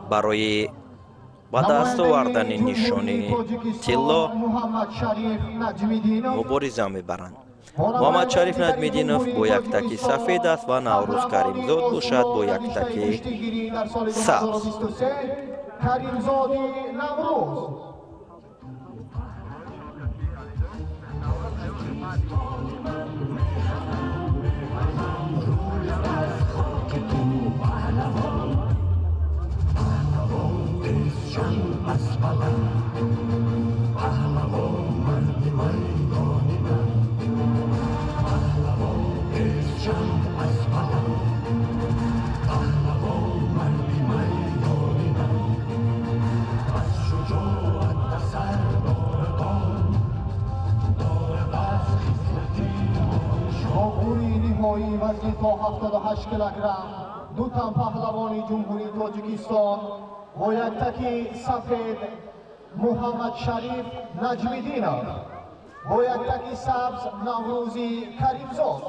برای با دست آوردن نشانی طلا مبارزه میبرند. محمد شریف نجمیدینов با یک تکی سفید است و نوروز کریمزاد باشد با یک تکی سبز. وزن تا 78 کیلوگرم دو تن پهلوانی جمهوری تاجیکستان و یک تکی سفید محمد شریف نجمیدینov و یک تکی سبز نوروزی کریمزاد.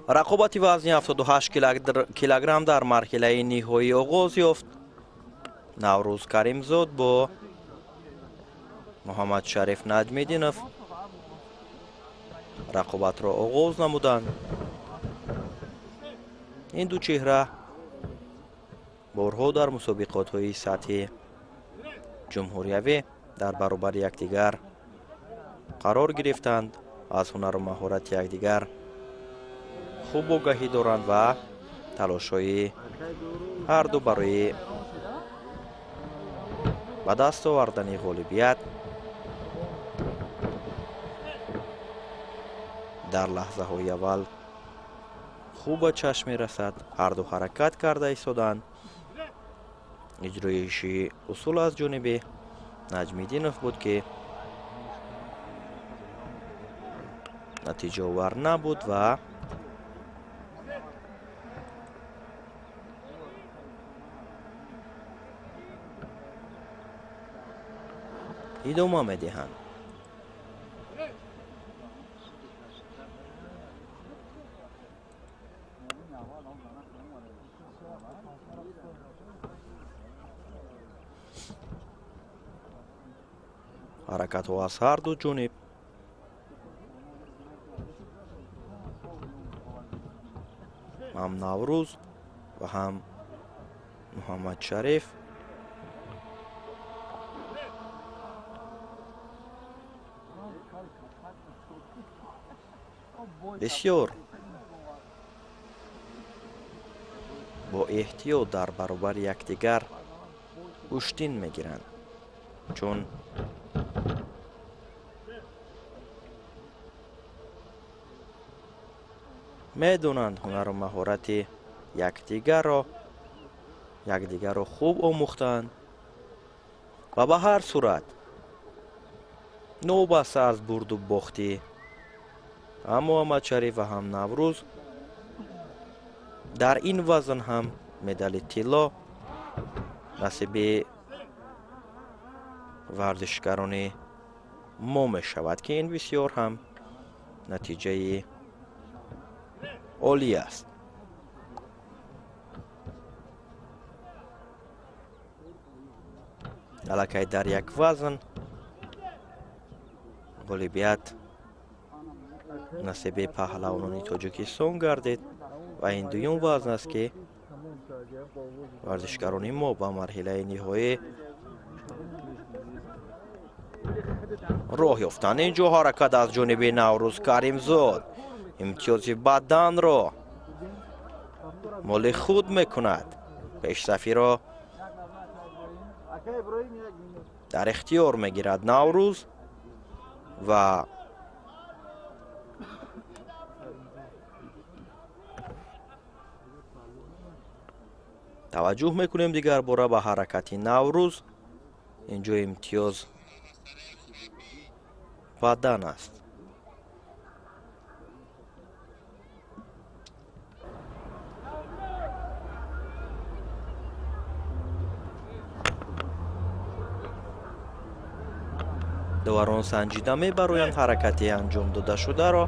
رقابت وزن 78 کیلوگرم در مرحله نهایی آغاز یافت. نوروز کریمزاد با محمد شریف نجمیدینov رقابت را آغاز نمودند. این دو چهره بارها در مسابقات های سطح جمهوریوی در برابر یکدیگر قرار گرفتند. از هنر و مهارت یکدیگر خوب آگاهی دارند و تلاش های هر دو برای به دست آوردن غالبیت در لحظه های اول خوب به چشم می رسد. هر دو حرکت کرده ایستادند. اجرایش اصول از جانب نجمیدینov بود که نتیجه آور نبود و ادامه میدهند. حرکت ها از هر دو جانب هم نوروز و هم محمد شریف بسیار با احتیاط در برابر یکدیگر کشتین میگیرند، چون میدونند هنر و مهارت یکدیگر را خوب آموختند و به هر صورت نوبسته از برد و باختی هم محمد شریف و هم نوروز در این وزن هم مدال طلا نصیب ورزشکاران ما می شود که این بسیار هم نتیجه عالی است. الکی در یک وزن غالبیت نصیب پهلوانان تاجیکستان گردید و این دویم وزن است که ورزشکاران ما با مرحله نهایی راه یافتند. اینجا حرکت از جانب نوروز کریمزاد امتیاز بدن را مال خود میکند. پیشرفتی را در اختیار میگیرد نوروز و توجه میکنیم دیگر باره به حرکت نوروز. اینجا امتیاز بدن است. доварон санҷида мебароянд ҳаракати анҷом дода шударо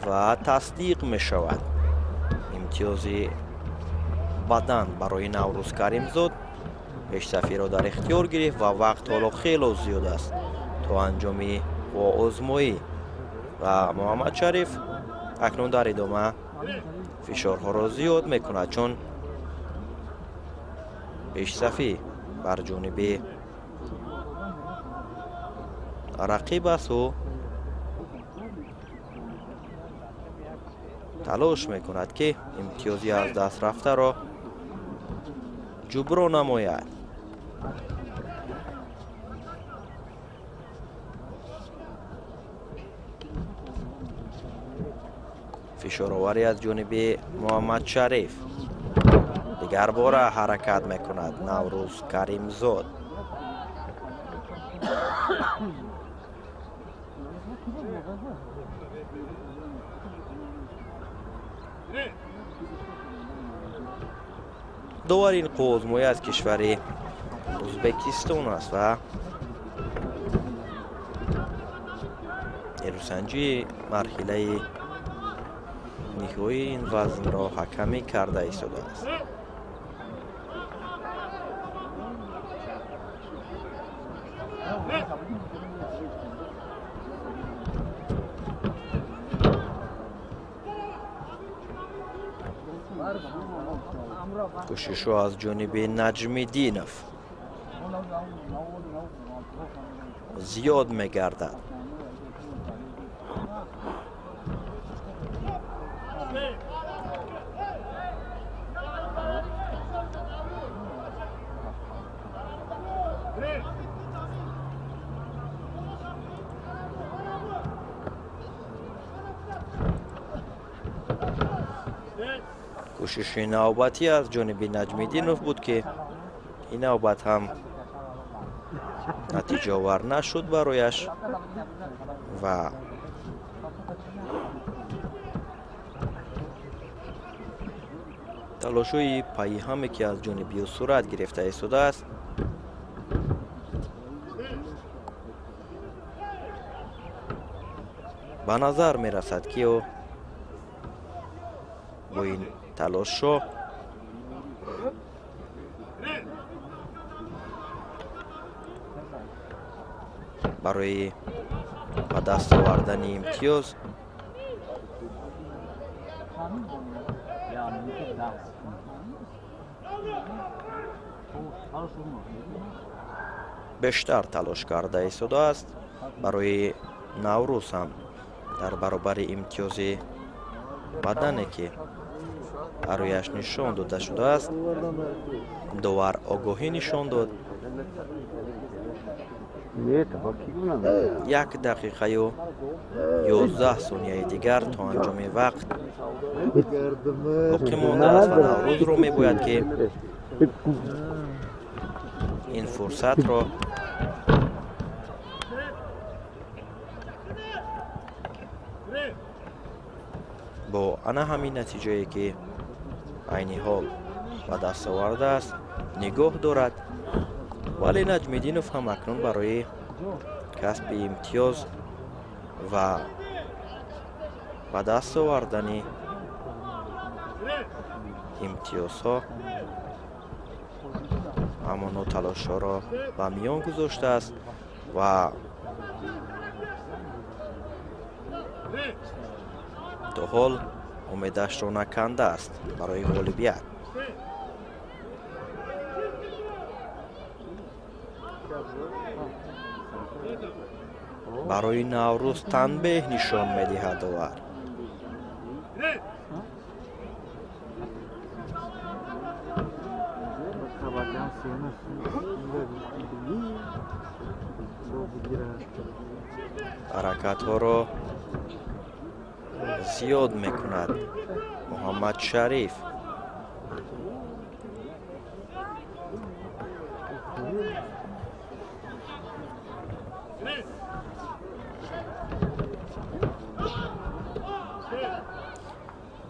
ва тасдиқ мешавад. имтиёзи бадан барои Наврӯз Каримзод пешсафиро дар ихтиёр гирифт ва вақт ҳоло хело зиёд аст то анҷоми озмоӣ ва Муҳаммад Шариф акнун дар идома фишорҳоро зиёд мекунад, чун пешсафӣ бар ҷониби рақиб аст ӯ талош мекунад ки имтиёзи аз даст рафтаро ҷуброн намояд. фишороварӣ аз ҷониби Муҳаммад Шариф. дигар бора ҳаракат мекунад Наврӯз Каримзод. доварин қозмоӣ аз кишвари Узбекистон аст ва нерӯсанҷии марҳилаи ниҳоии ин вазнро ҳакамӣ карда истодааст. кӯшишҳо аз ҷониби Наҷмиддинов зиёд мегардад. кӯшиши навбатӣ аз ҷониби Наҷмиддинов буд ки ин навбат ҳам натиҷаовар нашуд барояш ва талошҳои пайҳаме ки аз ҷониби ӯ сурат гирифта истодааст ба назар мерасад ки ӯ бо ин талошҳо барои ба даст овардани имтиёз бештар талош карда истодааст. барои Наврӯз ҳам дар баробари имтиёзи бадане ки барояш нишон дода шудааст довар огоҳӣ нишон дод. 1 дақиқаю 11 сонияи дигар то анҷоми вақт боқӣ мондааст ва Наврӯзро мебояд ки ин фурсатро бо ана ҳамин натиҷае ки айни ҳол ба даст овардааст нигоҳ дорад. вале Наҷмиддинов ҳам акнун барои касби имтиёз ва ба даст овардани имтиёзҳо ҳамоно талошҳоро ба миён гузоштааст ва то ҳол умедашро накандааст барои ғолибият. барои Наврӯз танбеҳ нишон медиҳад довар. ҳаракатҳоро зиёд мекунад Муҳаммад Шариф.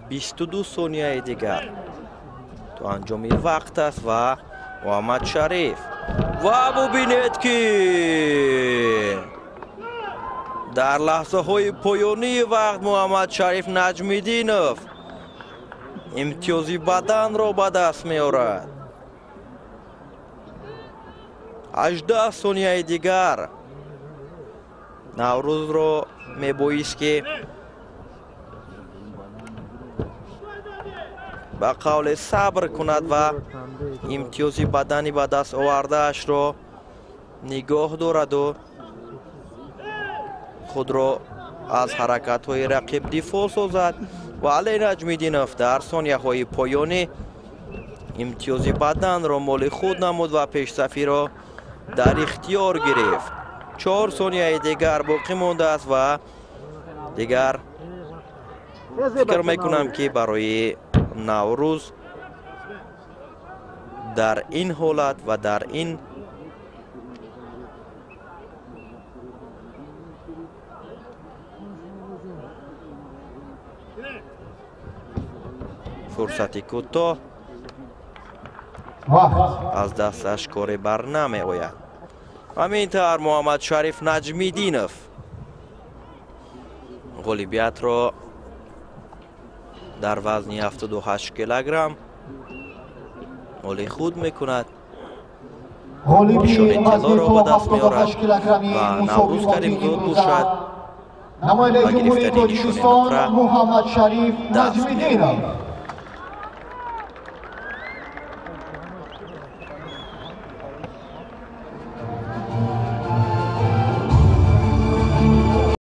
بیست ثانیه دیگر تو انجامی وقت است و محمد شریف و ببینید که дар лаҳзаҳои поёнии вақт муҳаммад шариф наҷмиддинов имтиёзи баданро ба даст меорад. 18 сонияи дигар наврӯзро мебоист ки ба қавле сабр кунад ва имтиёзи бадани ба даст овардаашро нигоҳ дораду худро аз ҳаракатҳои рақиб дифоъ созад ва Али Наҷмиддинов дар сонияҳои поёнӣ имтиёзи баданро моли худ намуд ва пешсафиро дар ихтиёр гирифт. 4 сонияи дигар боқӣ мондааст ва дигар фикр мекунам ки барои наврӯз дар ин ҳолат ва дар ин фурсати кӯтоҳ аз дасташ коре бар намеояд. ҳамин тавр муҳаммад шариф наҷмиддинов ғолибиятро дар вазни 78 килограмм моли худ мекунад. нишони тиллоро ба даст меорад ва Наврӯз Каримзод бошад намояндаи ба ҷумҳурии гирифтани нишони Тоҷикистон нуқра Муҳаммад Шариф даст Наҷмиддинов.